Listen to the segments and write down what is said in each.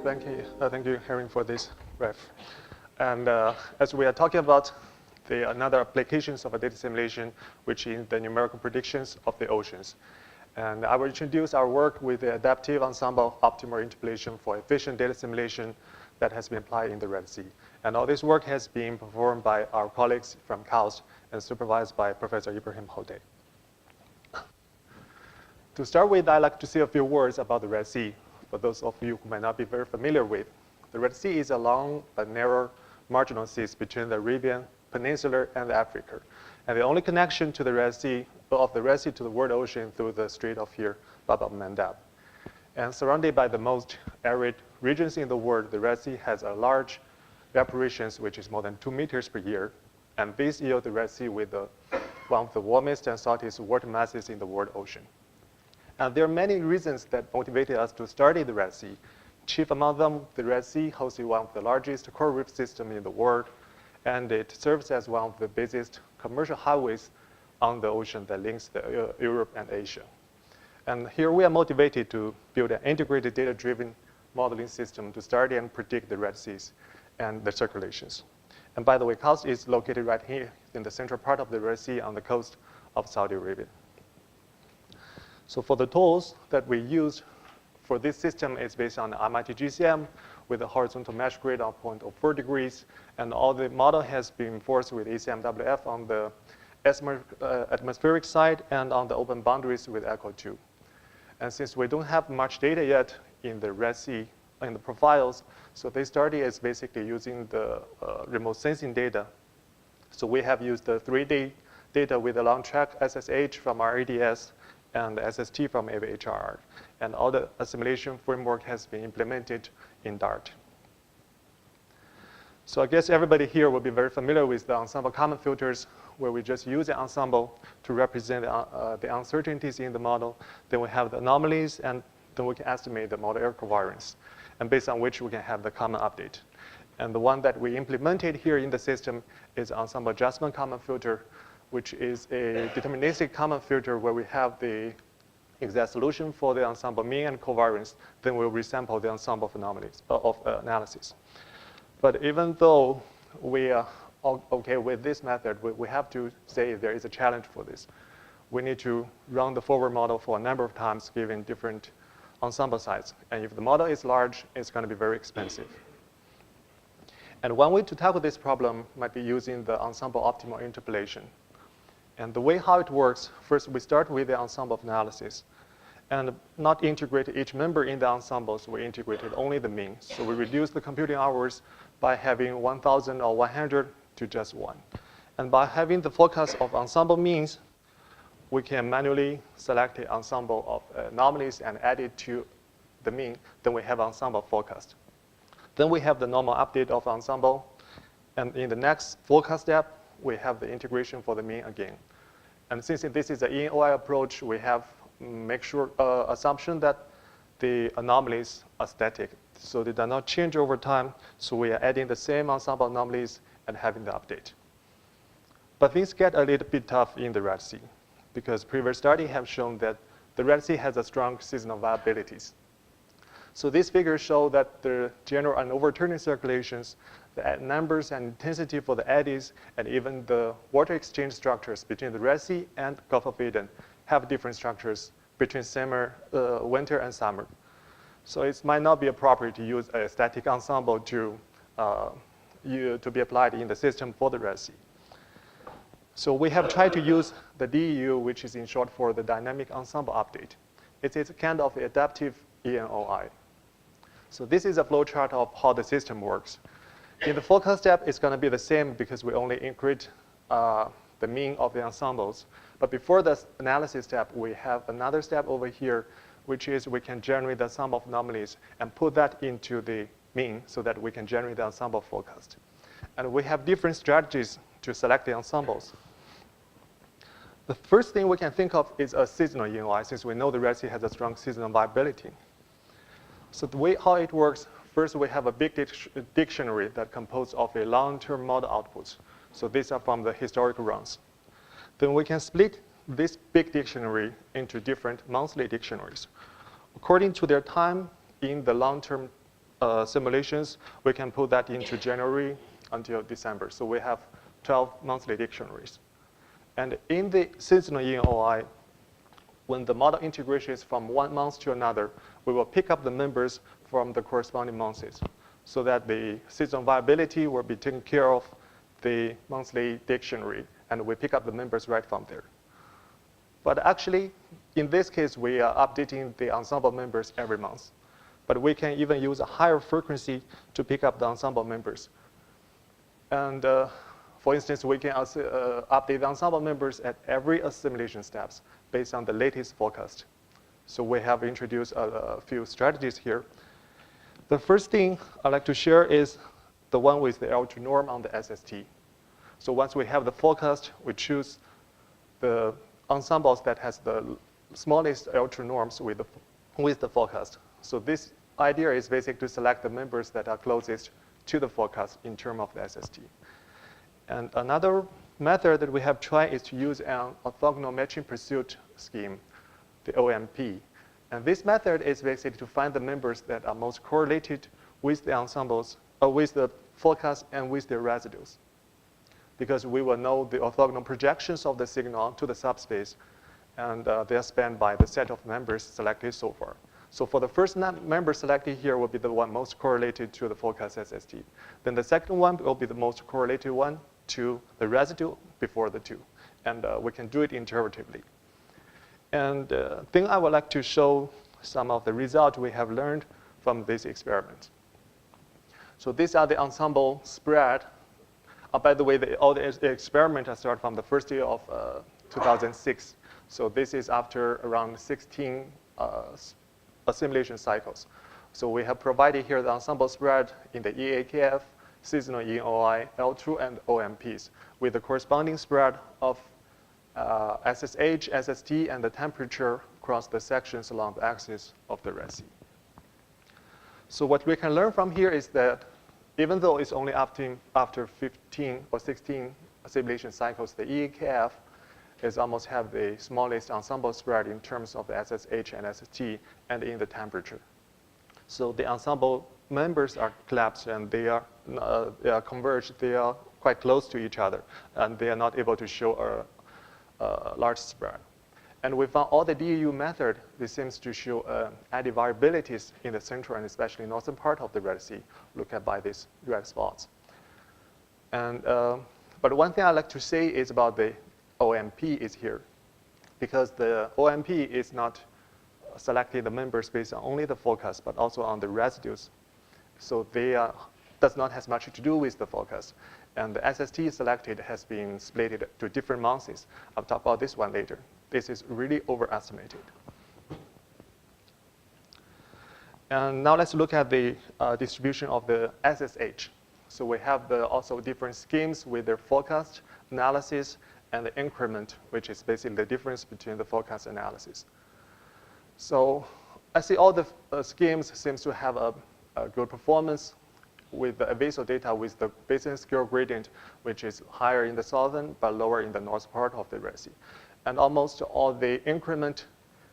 Thank you, Henry, for this ref. And as we are talking about another applications of a data simulation, which is the numerical predictions of the oceans. And I will introduce our work with the adaptive ensemble optimal interpolation for efficient data simulation that has been applied in the Red Sea. And all this work has been performed by our colleagues from KAUST and supervised by Professor Ibrahim Hodeh. To start with, I'd like to say a few words about the Red Sea. For those of you who might not be very familiar with, the Red Sea is a long but narrow marginal sea between the Arabian Peninsula and Africa. And the only connection to the Red Sea, of the Red Sea to the world ocean through the Strait of Bab el-Mandab. And surrounded by the most arid regions in the world, the Red Sea has a large evaporations, which is more than 2 meters per year. And this yields the Red Sea with one of the warmest and saltiest water masses in the world ocean. And there are many reasons that motivated us to study the Red Sea. Chief among them, the Red Sea hosts one of the largest coral reef systems in the world, and it serves as one of the busiest commercial highways on the ocean that links Europe and Asia. And here we are motivated to build an integrated data-driven modeling system to study and predict the Red Seas and the circulations. And by the way, KAUST is located right here in the central part of the Red Sea on the coast of Saudi Arabia. So for the tools that we used for this system is based on the MITgcm with a horizontal mesh grid of 0.04 degrees, and all the model has been enforced with ECMWF on the atmospheric side and on the open boundaries with ECHO2. And since we don't have much data yet in the Red Sea, in the profiles, so this study is basically using the remote sensing data. So we have used the 3D data with the long track SSH from our ADS and the SST from AVHR. And all the assimilation framework has been implemented in Dart. So I guess everybody here will be very familiar with the ensemble Kalman filters, where we just use the ensemble to represent the uncertainties in the model. Then we have the anomalies, and then we can estimate the model error covariance, and based on which we can have the Kalman update. And the one that we implemented here in the system is ensemble adjustment Kalman filter, which is a deterministic Kalman filter where we have the exact solution for the ensemble mean and covariance. Then we'll resample the ensemble of anomalies of analysis. But even though we are okay with this method, we have to say there is a challenge for this. We need to run the forward model for a number of times given different ensemble size. And if the model is large, it's going to be very expensive. And one way to tackle this problem might be using the ensemble optimal interpolation. And the way how it works, first we start with the ensemble of analysis. And not integrate each member in the ensembles, we integrated only the mean. So we reduce the computing hours by having 1,000 or 100 to just 1. And by having the forecast of ensemble means, we can manually select the ensemble of anomalies and add it to the mean. Then we have ensemble forecast. Then we have the normal update of ensemble. And in the next forecast step, we have the integration for the mean again. And since this is an EnOI approach, we have make sure assumption that the anomalies are static. So they do not change over time. So we are adding the same ensemble anomalies and having the update. But things get a little bit tough in the Red Sea because previous studies have shown that the Red Sea has a strong seasonal variabilities. So these figures show that the general and overturning circulations, the numbers and intensity for the eddies, and even the water exchange structures between the Red Sea and Gulf of Aden have different structures between summer, winter, and summer. So it might not be appropriate to use a static ensemble to be applied in the system for the Red Sea. So we have tried to use the DEU, which is in short for the dynamic ensemble update. It is a kind of adaptive EnOI. So this is a flowchart of how the system works. In the forecast step, it's going to be the same because we only increase the mean of the ensembles. But before the analysis step, we have another step over here, which is we can generate the sum of anomalies and put that into the mean so that we can generate the ensemble forecast. And we have different strategies to select the ensembles. The first thing we can think of is a seasonal EnOI, since we know the Red Sea has a strong seasonal variability. So the way how it works, first we have a big dictionary that composed of a long-term model outputs. So these are from the historical runs. Then we can split this big dictionary into different monthly dictionaries according to their time in the long-term simulations, we can put that into January until December. So we have 12 monthly dictionaries. And in the seasonal EnOI, when the model integration is from 1 month to another, we will pick up the members from the corresponding months so that the seasonal viability will be taken care of the monthly dictionary, and we pick up the members right from there. But actually, in this case, we are updating the ensemble members every month. But we can even use a higher frequency to pick up the ensemble members. And for instance, we can also, update the ensemble members at every assimilation steps based on the latest forecast. So we have introduced a few strategies here. The first thing I'd like to share is the one with the L2 norm on the SST. So once we have the forecast, we choose the ensembles that has the smallest L2 norms with the forecast. So this idea is basically to select the members that are closest to the forecast in terms of the SST. And another method that we have tried is to use an Orthogonal Matching Pursuit scheme, the OMP. And this method is basically to find the members that are most correlated with the ensembles, with the forecast and with their residues. Because we will know the orthogonal projections of the signal to the subspace, and they are spanned by the set of members selected so far. So for the first member selected here will be the one most correlated to the forecast SST. Then the second one will be the most correlated one to the residue before the two. And we can do it iteratively. And then I would like to show some of the results we have learned from this experiment. So these are the ensemble spread. By the way, all the experiments start from the first year of 2006. So this is after around 16 assimilation cycles. So we have provided here the ensemble spread in the EnKF, seasonal EnOI, L2, and OMPs with the corresponding spread of SSH, SST, and the temperature across the sections along the axis of the RMSE. So what we can learn from here is that even though it's only after 15 or 16 assimilation cycles, the EnKF is almost have the smallest ensemble spread in terms of the SSH and SST and in the temperature. So the ensemble members are collapsed and they are converged. They are quite close to each other, and they are not able to show a large spread. And we found all the DEU method, this seems to show eddy variabilities in the central and especially northern part of the Red Sea, looked at by these red spots. And, but one thing I'd like to say is about the OMP is here, because the OMP is not selecting the members based on only the forecast, but also on the residues. So they does not have much to do with the forecast. And the SST selected has been split to different months. I'll talk about this one later. This is really overestimated. And now let's look at the distribution of the SSH. So we have also different schemes with their forecast analysis and the increment, which is basically the difference between the forecast analysis. So I see all the schemes seems to have a good performance with the evasor data with the basin scale gradient, which is higher in the southern but lower in the north part of the Red Sea. And almost all the increment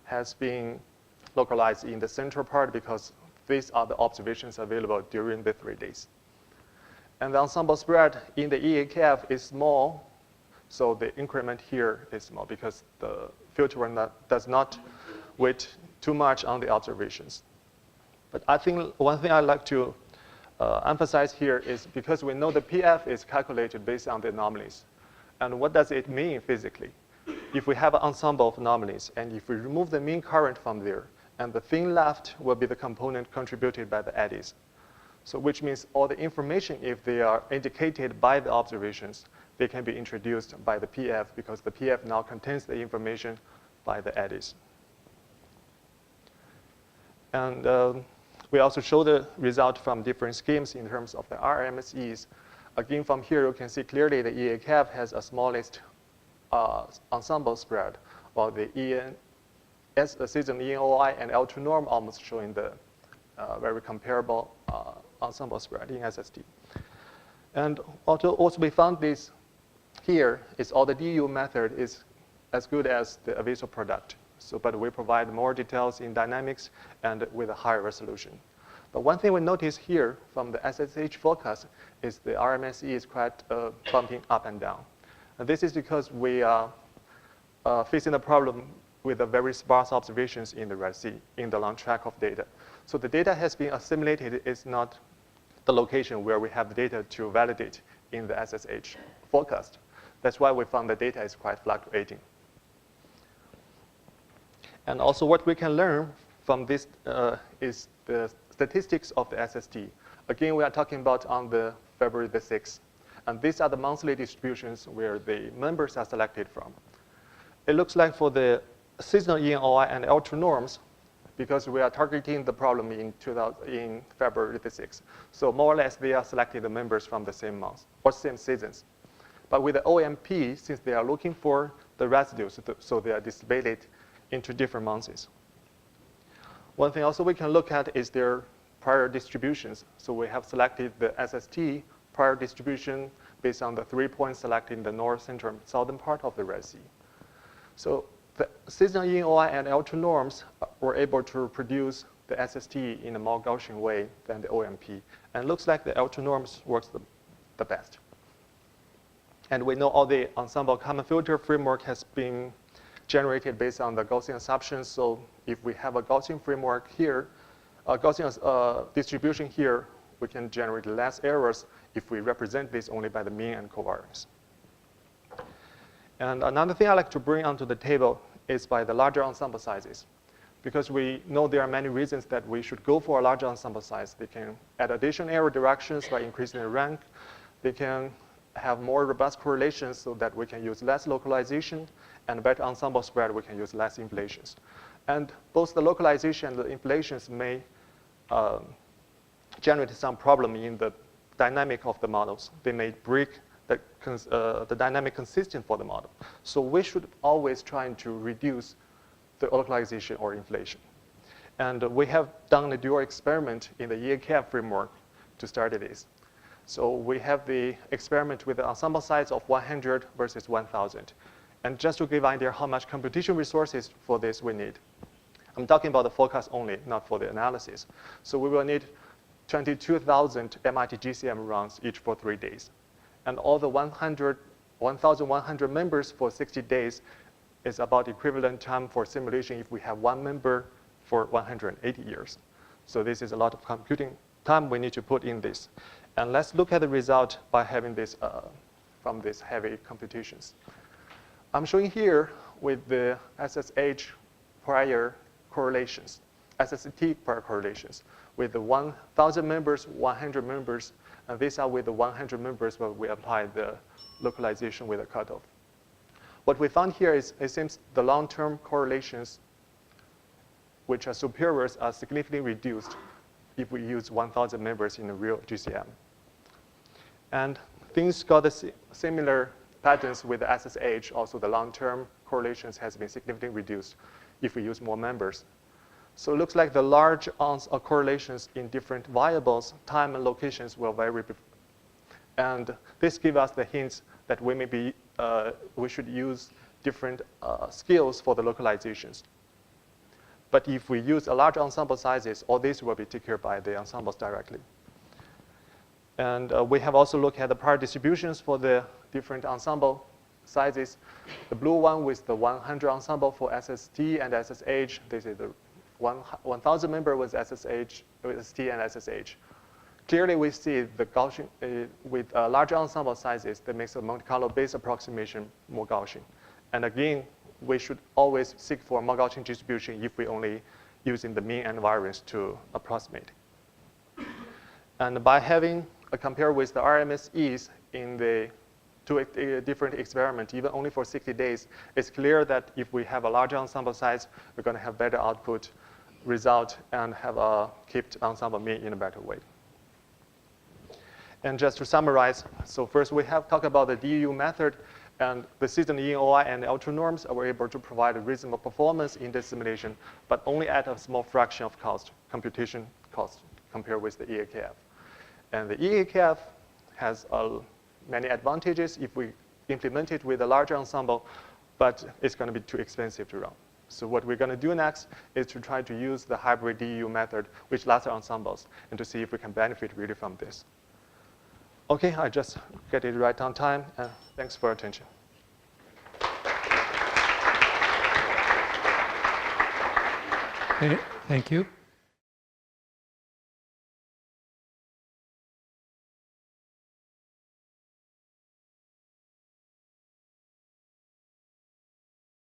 has been localized in the central part because these are the observations available during the 3 days. And the ensemble spread in the EnKF is small, so the increment here is small because the filter does not weight too much on the observations. But I think one thing I'd like to emphasize here is because we know the PF is calculated based on the anomalies. And what does it mean physically? If we have an ensemble of anomalies, and if we remove the mean current from there, and the thing left will be the component contributed by the eddies. So which means all the information, if they are indicated by the observations, they can be introduced by the PF because the PF now contains the information by the eddies. And we also show the result from different schemes in terms of the RMSEs. Again, from here, you can see clearly the EnKF has a smallest ensemble spread, while the season EnOI and L2 norm almost showing the very comparable ensemble spread in SST. And also we found this here is all the DU method is as good as the evasor product. So, but we provide more details in dynamics and with a higher resolution. But one thing we notice here from the SSH forecast is the RMSE is quite bumping up and down. And this is because we are facing a problem with the very sparse observations in the Red Sea, in the long track of data. So the data has been assimilated. It's not the location where we have the data to validate in the SSH forecast. That's why we found the data is quite fluctuating. And also what we can learn from this is the statistics of the SST. Again, we are talking about on the February the 6th. And these are the monthly distributions where the members are selected from. It looks like for the seasonal EnOI and L2 norms, because we are targeting the problem in February the 6th. So more or less, they are selecting the members from the same month or same seasons. But with the OMP, since they are looking for the residues, so they are distributed into different months. One thing also we can look at is their prior distributions. So we have selected the SST prior distribution based on the 3 points selected in the north, central, and southern part of the Red Sea. So the seasonal EnOI and L2 norms were able to produce the SST in a more Gaussian way than the OMP. And it looks like the L2 norms works the best. And we know all the ensemble common filter framework has been generated based on the Gaussian assumptions. So if we have a Gaussian framework here, a Gaussian distribution here, we can generate less errors if we represent this only by the mean and covariance. And another thing I like to bring onto the table is by the larger ensemble sizes. Because we know there are many reasons that we should go for a larger ensemble size. They can add additional error directions by increasing the rank. They can have more robust correlations so that we can use less localization, and better ensemble spread, we can use less inflations. And both the localization and the inflations may generate some problem in the dynamic of the models. They may break the dynamic consistent for the model. So we should always try to reduce the localization or inflation. And we have done a dual experiment in the EnKF framework to study this. So we have the experiment with the ensemble size of 100 versus 1,000. And just to give an idea how much computation resources for this we need. I'm talking about the forecast only, not for the analysis. So we will need 22,000 MITgcm runs each for 3 days. And all the 1,100 members for 60 days is about equivalent time for simulation if we have one member for 180 years. So this is a lot of computing time we need to put in this. And let's look at the result by having this from these heavy computations. I'm showing here with the SSH prior correlations, SST prior correlations, with the 1,000 members, 100 members, and these are with the 100 members where we apply the localization with a cutoff. What we found here is it seems the long-term correlations, which are superiors, are significantly reduced if we use 1,000 members in a real GCM. And things got similar patterns with the SSH. Also, the long-term correlations has been significantly reduced if we use more members. So it looks like the large correlations in different variables, time and locations will vary. And this gives us the hints that we should use different skills for the localizations. But if we use a large ensemble sizes, all this will be taken care of by the ensembles directly. And we have also looked at the prior distributions for the different ensemble sizes. The blue one with the 100 ensemble for SST and SSH. This is the 1,000 member with SSH, with ST and SSH. Clearly, we see the Gaussian, with larger ensemble sizes, that makes the Monte Carlo based approximation more Gaussian. And again, we should always seek for more Gaussian distribution if we only using the mean and variance to approximate. And by having a compare with the RMSEs in the two different experiments, even only for 60 days, it's clear that if we have a larger ensemble size, we're going to have better output result and have a kept ensemble mean in a better way. And just to summarize, so first we have talked about the DU method, and the seasonal EnOI and L2 norms are able to provide a reasonable performance in this simulation, but only at a small fraction of cost, computation cost, compared with the EnKF. And the EnKF has many advantages if we implement it with a larger ensemble, but it's going to be too expensive to run. So what we're going to do next is to try to use the hybrid DEU method, which lasts ensembles, and to see if we can benefit really from this. OK, I just get it right on time, and thanks for your attention. Thank you.